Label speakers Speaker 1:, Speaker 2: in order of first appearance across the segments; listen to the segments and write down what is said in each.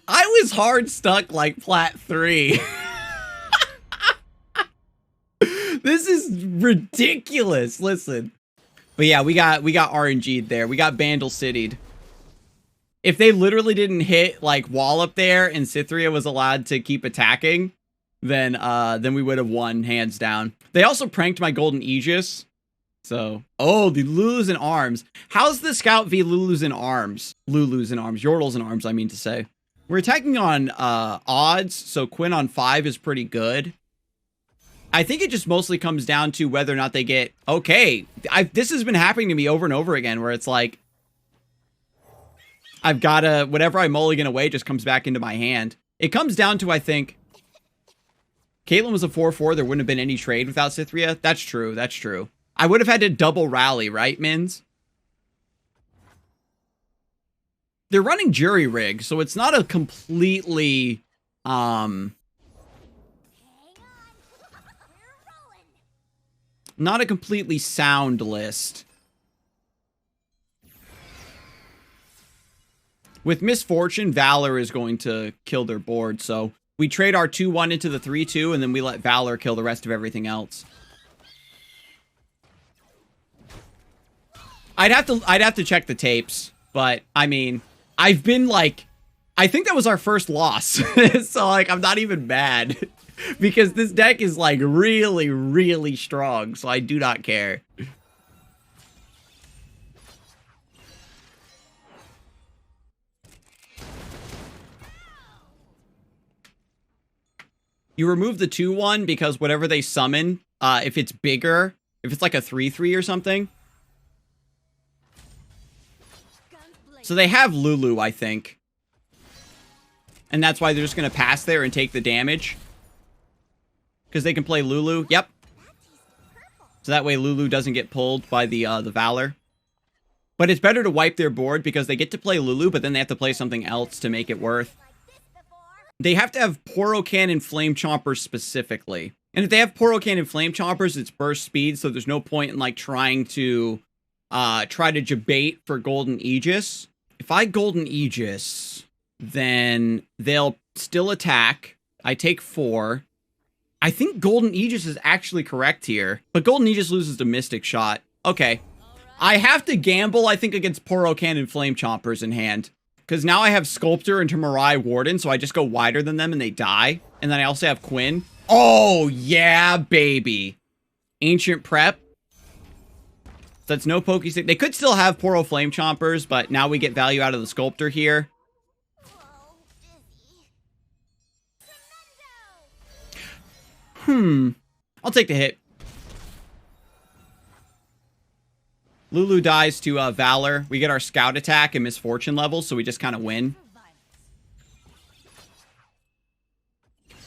Speaker 1: I was hard stuck like plat 3. This is ridiculous. Listen. But yeah, we got RNG'd there. We got Bandle City'd. If they literally didn't hit like wall up there and Cythria was allowed to keep attacking, then we would have won hands down. They also pranked my Golden Aegis. So, oh, the Lulu's in arms. How's the Scout v Lulu's in arms? Lulu's in arms. Yordle's in arms, I mean to say. We're attacking on odds, so Quinn on 5 is pretty good. I think it just mostly comes down to whether or not they get... Okay, this has been happening to me over and over again, where it's like... I've got to... Whatever I mulligan away just comes back into my hand. It comes down to, I think... Caitlyn was a 4-4. There wouldn't have been any trade without Cythria. That's true. That's true. I would have had to double rally, right, Mins? They're running jury rig, so it's not a completely... Not a completely sound list. With Misfortune, Valor is going to kill their board, so we trade our 2-1 into the 3-2, and then we let Valor kill the rest of everything else. I'd have to check the tapes, but I mean, I've been like, I think that was our first loss, so like I'm not even mad. Because this deck is, like, really, really strong, so I do not care. You remove the 2-1 because whatever they summon, if it's bigger, if it's like a 3-3 or something. So they have Lulu, I think. And that's why they're just going to pass there and take the damage. Because they can play Lulu. Yep. So that way Lulu doesn't get pulled by the Valor. But it's better to wipe their board because they get to play Lulu, but then they have to play something else to make it worth. They have to have Poro Cannon Flame Chompers specifically. And if they have Poro Cannon Flame Chompers, it's burst speed, so there's no point in like trying to debate for Golden Aegis. If I Golden Aegis, then they'll still attack. I take 4. I think Golden Aegis is actually correct here. But Golden Aegis loses the Mystic Shot. Okay. I have to gamble, I think, against Poro Cannon Flame Chompers in hand. Because now I have Sculptor and Tamarai Warden, so I just go wider than them and they die. And then I also have Quinn. Oh, yeah, baby. Ancient Prep. That's no Pokestick. They could still have Poro Flame Chompers, but now we get value out of the Sculptor here. I'll take the hit. Lulu dies to Valor. We get our Scout attack and Misfortune levels, so we just kind of win.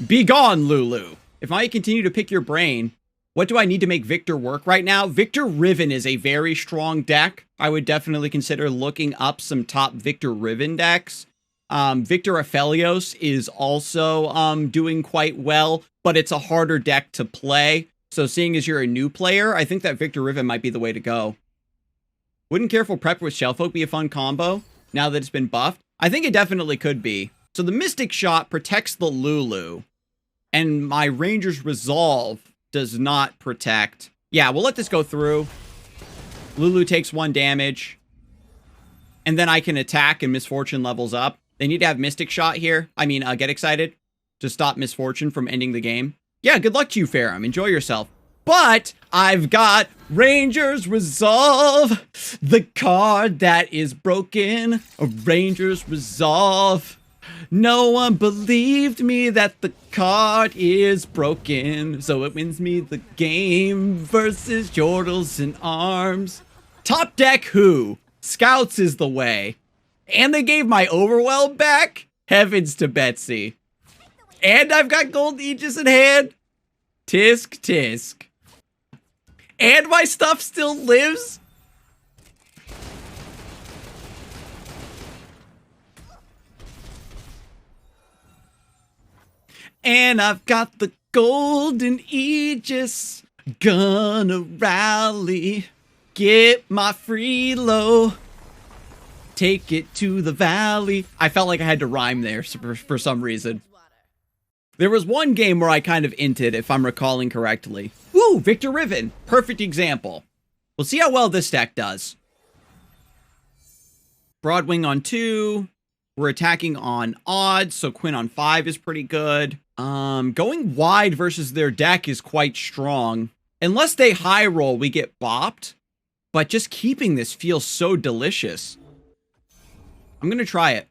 Speaker 1: Be gone, Lulu. If I continue to pick your brain, what do I need to make Victor work right now? Victor Riven is a very strong deck. I would definitely consider looking up some top Victor Riven decks. Victor Aphelios is also doing quite well, but it's a harder deck to play. So seeing as you're a new player, I think that Victor Riven might be the way to go. Wouldn't Careful Prep with Shellfolk be a fun combo now that it's been buffed? I think it definitely could be. So the Mystic Shot protects the Lulu, and my Ranger's Resolve does not protect. Yeah, we'll let this go through. Lulu takes 1 damage, and then I can attack and Misfortune levels up. They need to have Mystic Shot here. I mean, Get Excited to stop Misfortune from ending the game. Yeah, good luck to you, Ferrum. Enjoy yourself. But I've got Ranger's Resolve, the card that is broken. A Ranger's Resolve. No one believed me that the card is broken, so it wins me the game versus Yordles in arms. Top deck who? Scouts is the way. And they gave my Overwhelm back? Heavens to Betsy. And I've got Gold Aegis in hand. Tisk, tisk. And my stuff still lives? And I've got the Golden Aegis. Gonna rally. Get my free low. Take it to the valley. I felt like I had to rhyme there for some reason. There was one game where I kind of inted, if I'm recalling correctly. Ooh, Victor Riven. Perfect example. We'll see how well this deck does. Broadwing on 2. We're attacking on odds, so Quinn on 5 is pretty good. Going wide versus their deck is quite strong. Unless they high roll, we get bopped. But just keeping this feels so delicious. I'm going to try it.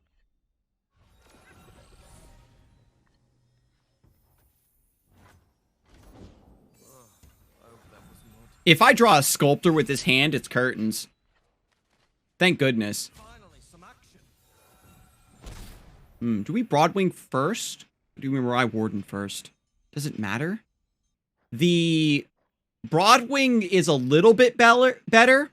Speaker 1: If I draw a sculptor with this hand, it's curtains. Thank goodness. Do we Broadwing first? Or do we Mirai Warden first? Does it matter? The Broadwing is a little bit better.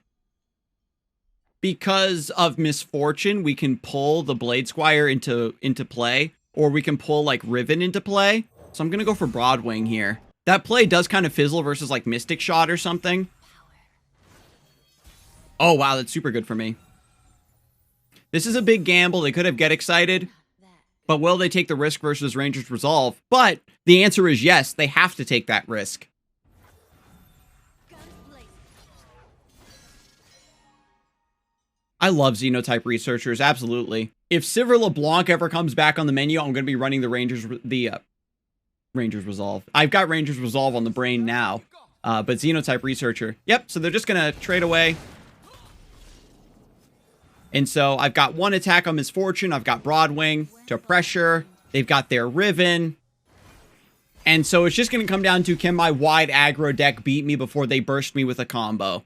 Speaker 1: Because of Misfortune, we can pull the Blade Squire into play. Or we can pull, like, Riven into play. So I'm going to go for Broadwing here. That play does kind of fizzle versus, like, Mystic Shot or something. Oh, wow, that's super good for me. This is a big gamble. They could have Get Excited. But will they take the risk versus Ranger's Resolve? But the answer is yes, they have to take that risk. I love Xenotype Researchers, absolutely. If Sivir LeBlanc ever comes back on the menu, I'm going to be running the Ranger's Resolve. I've got Ranger's Resolve on the brain now, but Xenotype Researcher. Yep, so they're just going to trade away. And so I've got one attack on Misfortune. I've got Broadwing to pressure. They've got their Riven. And so it's just going to come down to, can my wide aggro deck beat me before they burst me with a combo?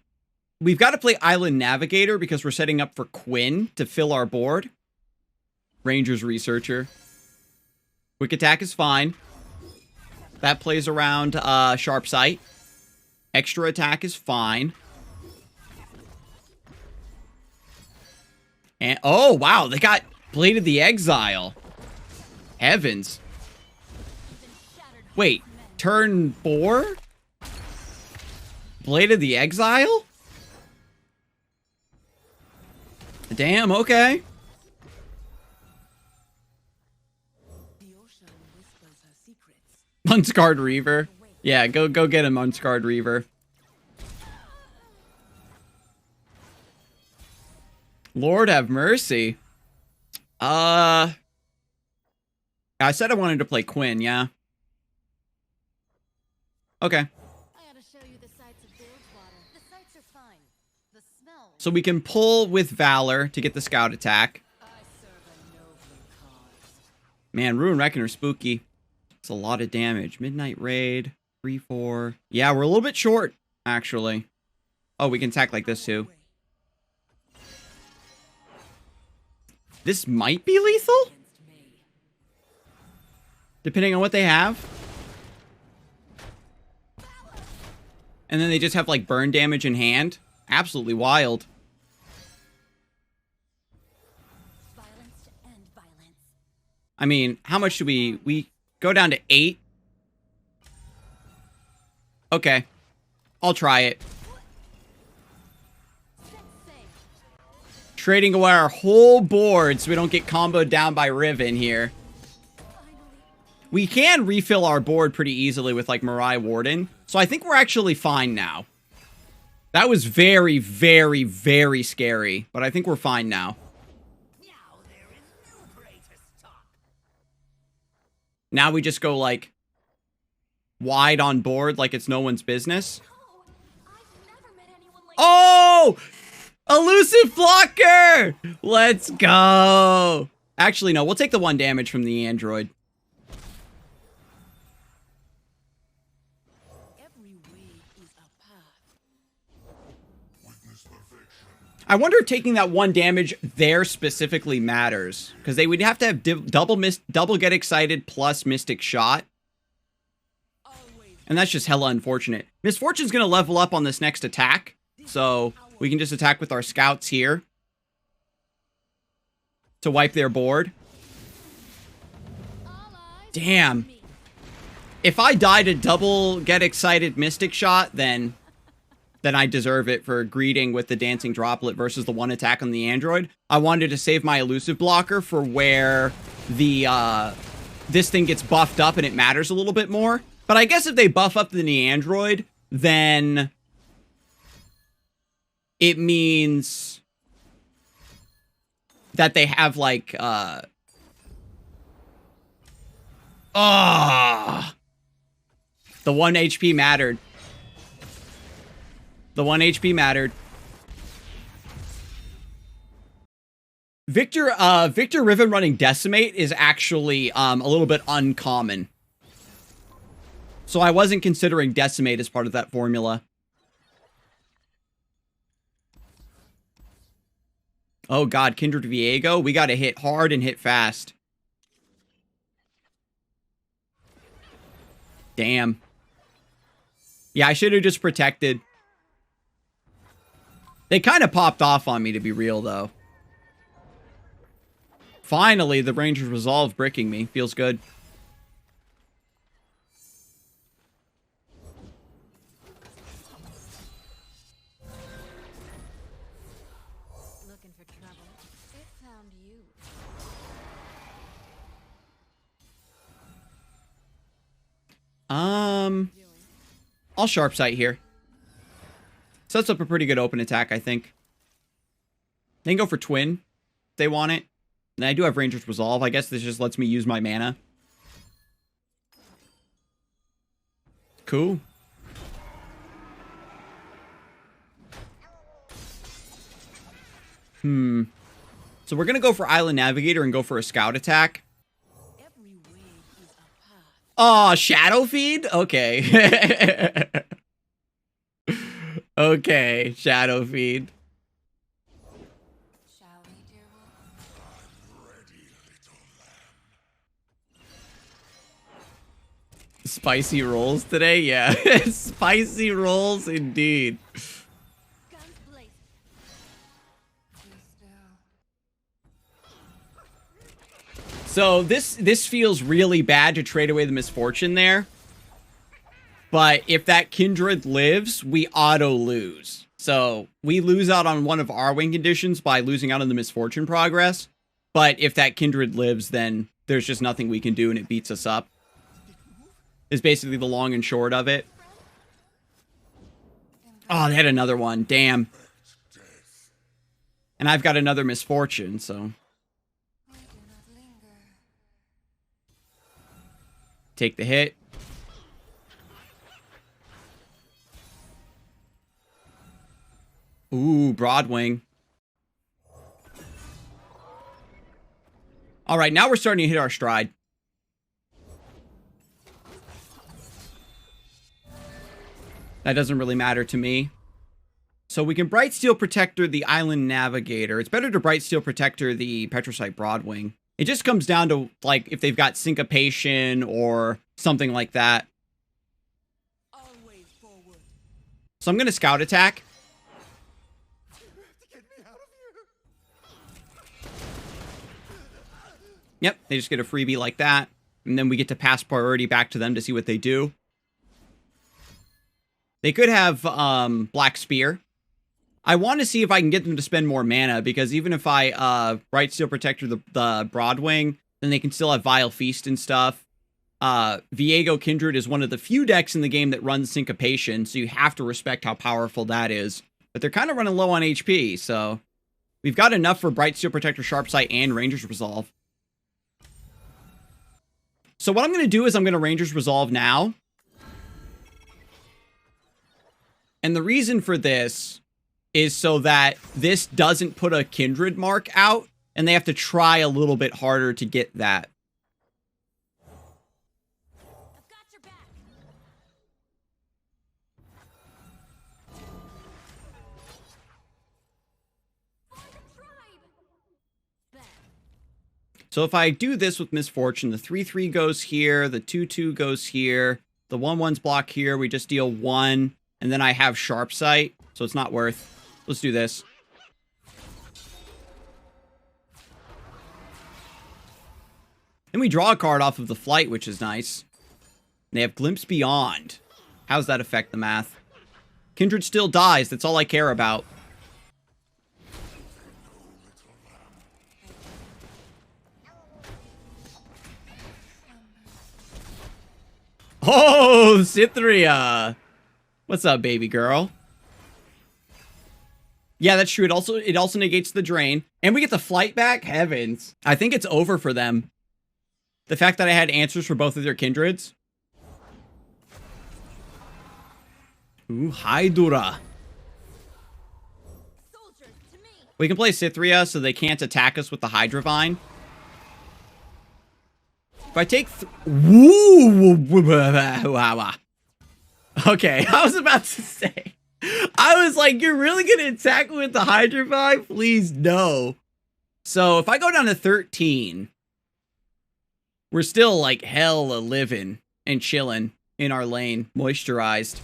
Speaker 1: We've got to play Island Navigator because we're setting up for Quinn to fill our board. Ranger's Researcher. Quick attack is fine. That plays around Sharp Sight. Extra attack is fine. And oh, wow, they got Blade of the Exile. Heavens. Wait, turn 4? Blade of the Exile? Damn, okay. Unscarred Reaver. Yeah, go get him, Unscarred Reaver. Lord have mercy. I said I wanted to play Quinn, yeah. Okay. So we can pull with Valor to get the scout attack. Man, Ruin Reckoner spooky. It's a lot of damage. Midnight Raid, 3-4. Yeah, we're a little bit short, actually. Oh, we can attack like this too. This might be lethal? Depending on what they have. And then they just have, like, burn damage in hand. Absolutely wild. I mean, how much should we go down to 8? Okay. I'll try it. Trading away our whole board so we don't get comboed down by Riven here. We can refill our board pretty easily with, like, Mirai Warden. So I think we're actually fine now. That was very, very, very scary. But I think we're fine now. Now we just go, like, wide on board like it's no one's business. Oh! Elusive Blocker! Let's go! Actually, no. We'll take the 1 damage from the android. I wonder if taking that 1 damage there specifically matters. Because they would have to have double Get Excited plus Mystic Shot. And that's just hella unfortunate. Misfortune's going to level up on this next attack. So we can just attack with our scouts here. To wipe their board. Damn. If I die to double Get Excited Mystic Shot, then then I deserve it for greeting with the dancing droplet versus the one attack on the android. I wanted to save my elusive blocker for where the this thing gets buffed up and it matters a little bit more. But I guess if they buff up the Neandroid, then it means that they have like the 1 HP mattered. The 1 HP mattered. Victor Riven running Decimate is actually a little bit uncommon. So I wasn't considering Decimate as part of that formula. Oh god, Kindred Viego, we gotta hit hard and hit fast. Damn. Yeah, I should have just protected. They kind of popped off on me, to be real, though. Finally, the Ranger's Resolve bricking me. Feels good.
Speaker 2: Looking for trouble. It found you.
Speaker 1: I'll Sharp Sight here. Sets up a pretty good open attack, I think. They can go for Twin if they want it. And I do have Ranger's Resolve. I guess this just lets me use my mana. Cool. So we're going to go for Island Navigator and go for a Scout attack. Oh, Shadow Feed? Okay. Okay, Shadow Feed.
Speaker 2: Shall we, dear wolf?
Speaker 1: Spicy rolls today? Yeah. Spicy rolls indeed.
Speaker 2: Guns blazing.
Speaker 1: So this feels really bad to trade away the Misfortune there. But if that Kindred lives, we auto-lose. So we lose out on one of our win conditions by losing out on the Misfortune progress. But if that Kindred lives, then there's just nothing we can do and it beats us up. Is basically the long and short of it. Oh, they had another one. Damn. And I've got another Misfortune, so. Take the hit. Ooh, Broadwing. All right, now we're starting to hit our stride. That doesn't really matter to me. So we can Bright Steel Protector the Island Navigator. It's better to Bright Steel Protector the Petrocite Broadwing. It just comes down to, like, if they've got Syncopation or something like that.
Speaker 2: Always forward.
Speaker 1: So I'm going to Scout Attack. Yep, they just get a freebie like that. And then we get to pass priority back to them to see what they do. They could have Black Spear. I want to see if I can get them to spend more mana, because even if I Bright Steel Protector the Broadwing, then they can still have Vile Feast and stuff. Viego Kindred is one of the few decks in the game that runs Syncopation, so you have to respect how powerful that is. But they're kind of running low on HP, so we've got enough for Bright Steel Protector, Sharpsight, and Ranger's Resolve. So what I'm going to do is I'm going to Ranger's Resolve now. And the reason for this is so that this doesn't put a Kindred mark out, and they have to try a little bit harder to get that.
Speaker 2: I've got your back. For the tribe. Back.
Speaker 1: So if I do this with Misfortune, the 3/3 goes here, the 2/2 goes here, the 1/1's block here, we just deal 1, and then I have Sharp Sight, so it's not worth. Let's do this. Then we draw a card off of the Flight, which is nice. They have Glimpse Beyond. How does that affect the math? Kindred still dies. That's all I care about. Oh, Cythria. What's up, baby girl? Yeah, that's true. It also negates the drain. And we get the flight back? Heavens. I think it's over for them. The fact that I had answers for both of their kindreds. Ooh, Hydra. We can play Cythria so they can't attack us with the Hydravine. If I take... Okay, I was about to say... I was like, you're really going to attack me with the Hydravine? Please, no. So, if I go down to 13... We're still, like, hella living and chilling in our lane. Moisturized.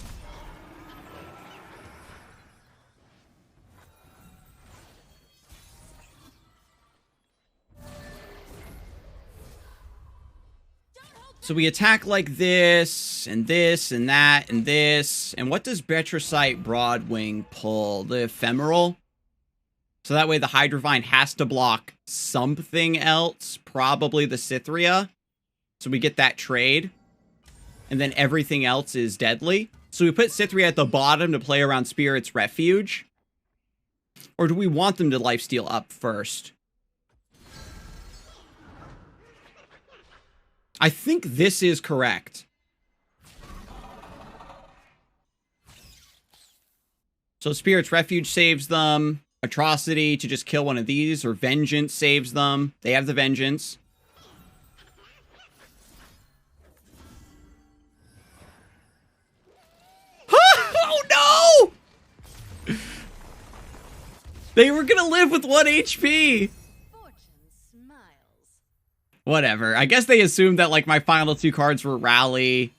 Speaker 1: So we attack like this, and this, and that, and this. And what does Betricite Broadwing pull? The Ephemeral? So that way the Hydravine has to block something else. Probably the Cythria. So we get that trade. And then everything else is deadly. So we put Cythria at the bottom to play around Spirit's Refuge. Or do we want them to lifesteal up first? I think this is correct. So Spirit's Refuge saves them. Atrocity to just kill one of these. Or Vengeance saves them. They have the Vengeance. Oh no! They were gonna live with 1 HP. Whatever. I guess they assumed that, like, my final 2 cards were Rally